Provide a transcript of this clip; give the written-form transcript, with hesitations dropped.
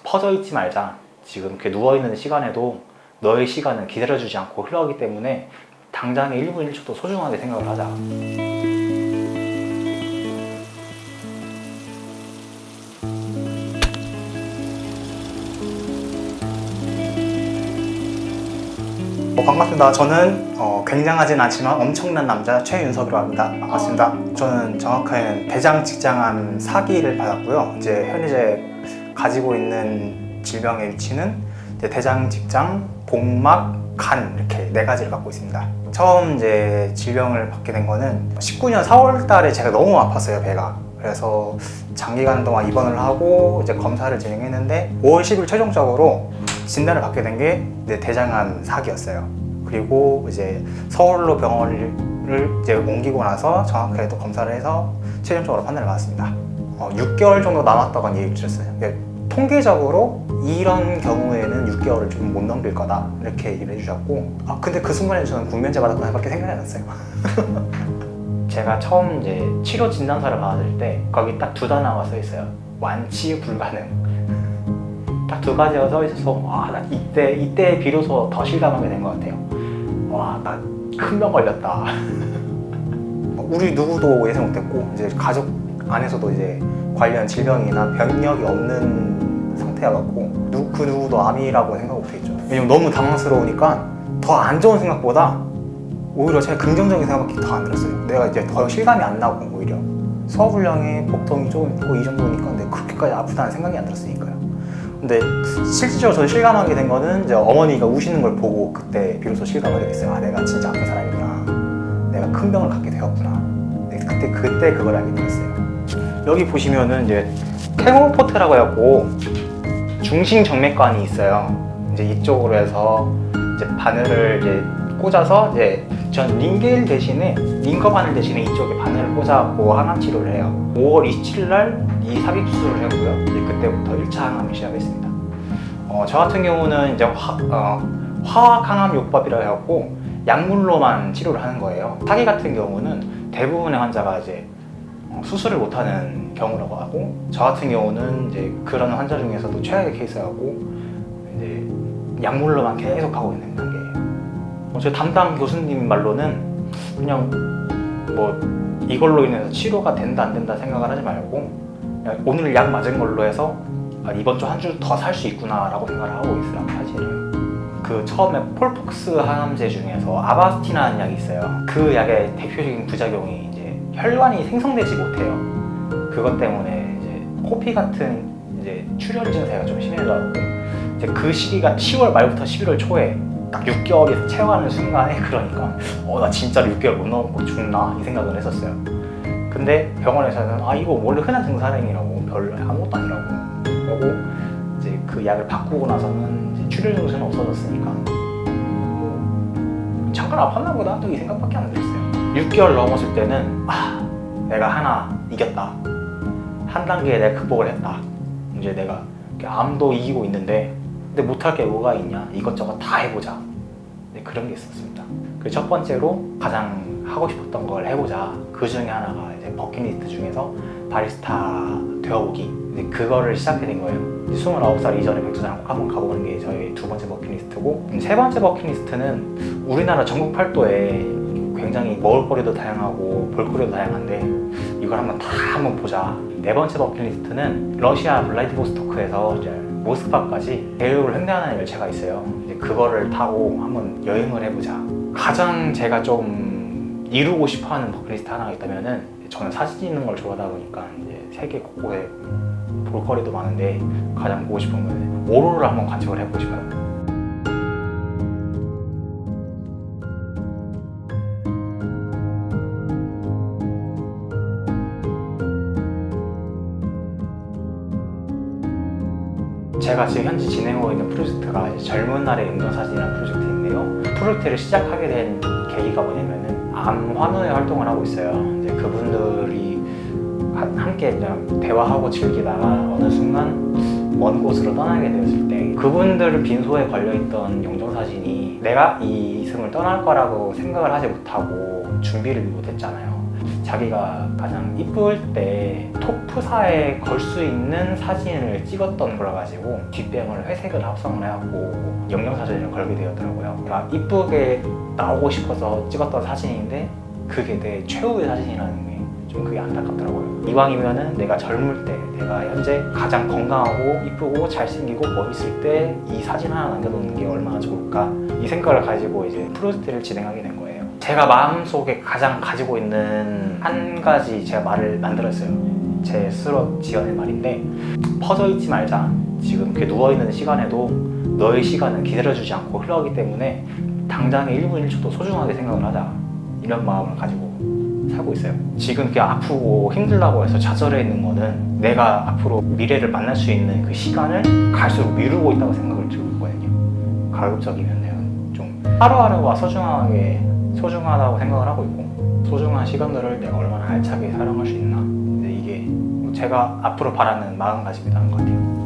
퍼져 있지 말자. 지금 이렇게 누워있는 시간에도 너의 시간은 기다려주지 않고 흘러가기 때문에 당장의 1분 1초도 소중하게 생각을 하자. 반갑습니다. 저는 굉장하진 않지만 엄청난 남자 최윤석이라고 합니다. 반갑습니다. 저는 정확하게는 대장 직장암 4기를 받았고요. 현재 가지고 있는 질병의 위치는 대장 직장, 복막, 간 이렇게 4가지를 갖고 있습니다. 처음 질병을 받게 된 거는 19년 4월 달에 제가 너무 아팠어요, 배가. 그래서 장기간 동안 입원을 하고 검사를 진행했는데 5월 10일 최종적으로 진단을 받게 된 게 대장암 4기였어요. 그리고 서울로 병원을 옮기고 나서 정확하게 또 검사를 해서 최종적으로 판단을 받았습니다. 6개월 정도 남았다고 얘기를 드렸어요. 통계적으로 이런 경우에는 6개월을 좀 못 넘길 거다 이렇게 얘기를 해주셨고, 근데 그 순간에 저는 국면제 받았다는 밖에 생각이 안 났어요. 제가 처음 치료 진단서를 받을 때 거기 딱 2단어가 써 있어요. 완치 불가능. 딱 2가지가 써 있어서 나 이때 비로소 더 실감하게 된 것 같아요. 나 큰 병 걸렸다. 우리 누구도 예상 못했고 가족 안에서도 관련 질병이나 병력이 없는 상태여갖고 그 누구도 암이라고 생각 못했죠. 왜냐면 너무 당황스러우니까 더 안 좋은 생각보다 오히려 제가 긍정적인 생각밖에 더 안 들었어요. 내가 더 실감이 안 나고 오히려 소화불량에 복통이 조금 있고 이 정도니까 근데 그렇게까지 아프다는 생각이 안 들었으니까요. 근데 실질적으로 저는 실감하게 된 거는 어머니가 우시는 걸 보고 그때 비로소 실감하게 됐어요. 내가 진짜 아픈 사람이구나. 내가 큰 병을 갖게 되었구나. 그때 그걸 알게 되었어요. 여기 보시면은 캥호포트라고 해갖고 중심정맥관이 있어요. 이쪽으로 해서 바늘을 꽂아서 전 링겔 대신에 링거 바늘 대신에 이쪽에 바늘을 꽂아갖고 항암 치료를 해요. 5월 27일 날 이 삽입 수술을 했고요. 그때부터 1차 항암을 시작했습니다. 저 같은 경우는 화학 항암 요법이라고 해갖고 약물로만 치료를 하는 거예요. 사기 같은 경우는 대부분의 환자가 수술을 못하는 경우라고 하고, 저 같은 경우는 그런 환자 중에서도 최악의 케이스라고 약물로만 계속 하고 있는 단계예요. 제 담당 교수님 말로는 그냥 이걸로 인해서 치료가 된다 안 된다 생각을 하지 말고 그냥 오늘 약 맞은 걸로 해서 이번 주 한 주 더 살 수 있구나 라고 생각을 하고 있으라고 하시네요. 처음에 폴폭스 항암제 중에서 아바스틴이라는 약이 있어요. 그 약의 대표적인 부작용이 혈관이 생성되지 못해요. 그것 때문에 코피 같은 출혈 증세가 좀 심해져갖고 그 시기가 10월 말부터 11월 초에 딱 6개월이 채워가는 순간에 그러니까 나 진짜로 6개월 못 넘고 죽나 이 생각을 했었어요. 근데 병원에서는 이거 원래 흔한 증상이라고 별로 아무것도 아니라고 그러고 그 약을 바꾸고 나서는 출혈 증세는 없어졌으니까 잠깐 아팠나 보다 또 이 생각밖에 안 들었어요. 6개월 넘었을 때는 내가 하나 이겼다. 한 단계에 내가 극복을 했다. 내가 암도 이기고 있는데 근데 못할 게 뭐가 있냐? 이것저것 다 해보자. 그런 게 있었습니다. 첫 번째로 가장 하고 싶었던 걸 해보자. 그 중에 하나가 버킷리스트 중에서 바리스타 되어보기. 그거를 시작해 된 거예요. 29살 이전에 백두산을 꼭 한번 가보는 게 저희 2번째 버킷리스트고, 3번째 버킷리스트는 우리나라 전국 팔도에 굉장히 먹을거리도 다양하고 볼거리도 다양한데 이걸 한번 보자. 4번째 버킷리스트는 러시아 블라디보스토크에서 모스크바까지 대륙을 횡단하는 열차가 있어요. 그거를 타고 한번 여행을 해보자. 가장 제가 좀 이루고 싶어하는 버킷리스트 하나가 있다면은 저는 사진 찍는 걸 좋아하다 보니까 세계 곳곳에 볼거리도 많은데 가장 보고 싶은 거는 오로라를 한번 관측을 해보고 싶어요. 제가 지금 현재 진행하고 있는 프로젝트가 젊은 날의 영상사진이라는 프로젝트인데요. 프로젝트를 시작하게 된 계기가 뭐냐면은 암 환호회 활동을 하고 있어요. 그분들이 함께 그냥 대화하고 즐기다가 어느 순간 먼 곳으로 떠나게 되었을 때 그분들 빈소에 걸려있던 영정사진이 내가 이 이승을 떠날 거라고 생각을 하지 못하고 준비를 못했잖아요. 자기가 가장 이쁠 때 톱프사에 걸 수 있는 사진을 찍었던 걸 가지고 뒷배경을 회색을 합성을 해갖고 영정사진을 걸게 되었더라고요. 제가 이쁘게 나오고 싶어서 찍었던 사진인데 그게 내 최후의 사진이라는 게 좀 그게 안타깝더라고요. 이왕이면은 내가 젊을 때, 내가 현재 가장 건강하고 이쁘고 잘생기고 멋있을 때 이 사진 하나 남겨놓는 게 얼마나 좋을까, 이 생각을 가지고 이제 프로젝트를 진행하게 된 거예요. 제가 마음속에 가장 가지고 있는 한 가지 제가 말을 만들었어요. 제 스스로 지어낸 말인데, 퍼져 있지 말자. 지금 이렇게 누워있는 시간에도 너의 시간은 기다려주지 않고 흘러가기 때문에 당장의 1분 1초도 소중하게 생각을 하자. 이런 마음을 가지고 살고 있어요. 지금 이렇게 아프고 힘들다고 해서 좌절해 있는 거는 내가 앞으로 미래를 만날 수 있는 그 시간을 갈수록 미루고 있다고 생각을 들고 있거든요. 가급적이면 좀 하루하루가 소중하다고 생각을 하고 있고, 소중한 시간들을 내가 얼마나 알차게 사용할 수 있나. 근데 이게 제가 앞으로 바라는 마음가짐이라는 것 같아요.